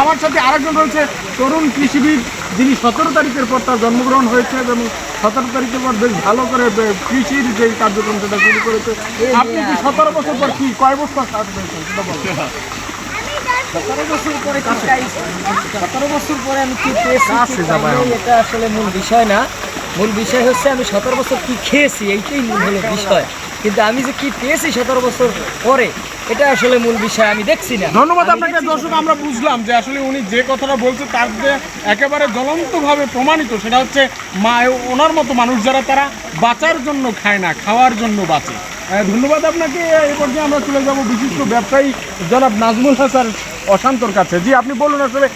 আমার সাথে আরেকজন রয়েছে তরুণ কৃষিবিদ, যিনি 17 তারিখের পর তার জন্মগ্রহণ হয়েছে এবং 17 তারিখের পর বেশ ভালো করে কৃষির যে কার্যক্রম সেটা শুরু করেছে। আপনি কি 17 বছর পর কি কয় বছর কাজ করেছেন সেটা বলুন। 17 বছর পরে 17 বছর পরে আমি কি পেয়েছি এটা আসলে মূল বিষয় না। মূল বিষয় হচ্ছে আমি 17 বছর কি খেয়েছি, এইটাই মূল হলো বিষয়। কিন্তু আমি যে কি পেয়েছি 17 বছর পরে এটা আসলে মূল বিষয় আমি দেখছি না। ধন্যবাদ আপনাকে। দর্শক, আমরা বুঝলাম যে আসলে উনি যে কথাটা বলছে তার যে একেবারে জ্বলন্তভাবে প্রমাণিত, সেটা হচ্ছে ওনার মতো মানুষ যারা তারা বাঁচার জন্য খায় না, খাওয়ার জন্য বাঁচে। ধন্যবাদ আপনাকে। এই পর্যায়ে আমরা চলে যাব বিশিষ্ট ব্যবসায়ী জনাব নাজমুল হাসান অশান্তর কাছে। জি, আপনি বলুন আসলে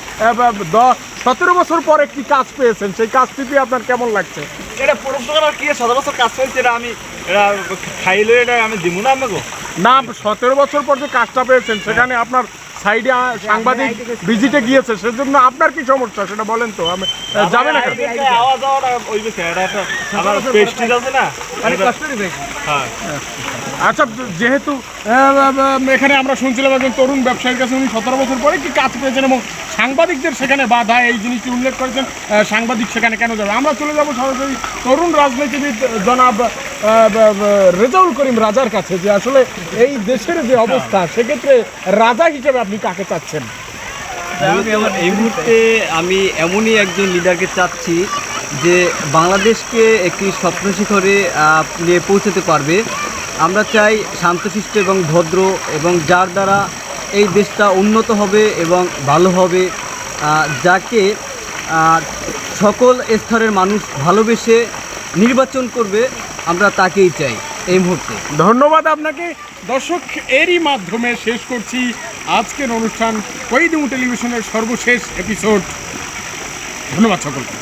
17 বছর পর একটি কাজ পেয়েছেন, সেই কাজটি পেয়ে আপনার কেমন লাগছে? এটা প্রশ্ন করার কি 17 বছর কাজ করেছি, এটা আমি খাইলে এটা আমি দিব না আমাকে না, 17 বছর পর যে কাজটা পেয়েছেন সেখানে আপনার সাইডে সাংবাদিক ভিজিটে গিয়েছে, সেজন্য আপনার কি সমস্যা সেটা বলেন তো। আমি যাবে না কেন? আওয়াজ আওয়াটা ওই বিষয় এটা আমার পেস্টিজ আছে না, মানে কষ্টই বেশি। হ্যাঁ। আচ্ছা, যেহেতু এখানে আমরা শুনছিলাম একজন তরুণ ব্যবসায়ীর কাছে উনি 17 বছর পরে কি কাজ পেয়েছেন এবং সাংবাদিকদের সেখানে বাধা, এই জিনিসটি উল্লেখ করেছেন সাংবাদিক সেখানে কেন যাবে। আমরা চলে যাব সরাসরি তরুণ রাজনীতিবিদ জনাব রেজাউল করিম রাজার কাছে, যে আসলে এই দেশের যে অবস্থা সেক্ষেত্রে রাজা হিসেবে আপনি কাকে চাচ্ছেন? এই মুহূর্তে আমি এমনই একজন লিডারকে চাচ্ছি যে বাংলাদেশকে একটি স্বপ্ন শিখরে নিয়ে পৌঁছাতে পারবে। আমরা চাই শান্তশিষ্ট এবং ভদ্র, এবং যার দ্বারা এই দেশটা উন্নত হবে এবং ভালো হবে, যাকে সকল স্তরের মানুষ ভালোবেসে নির্বাচন করবে, আমরা তাকেই চাই এই মুহূর্তে। ধন্যবাদ আপনাকে। দর্শক, এরই মাধ্যমে শেষ করছি আজকের অনুষ্ঠান কৈদিমু টেলিভিশনের সর্বশেষ এপিসোড। ধন্যবাদ সকলকে।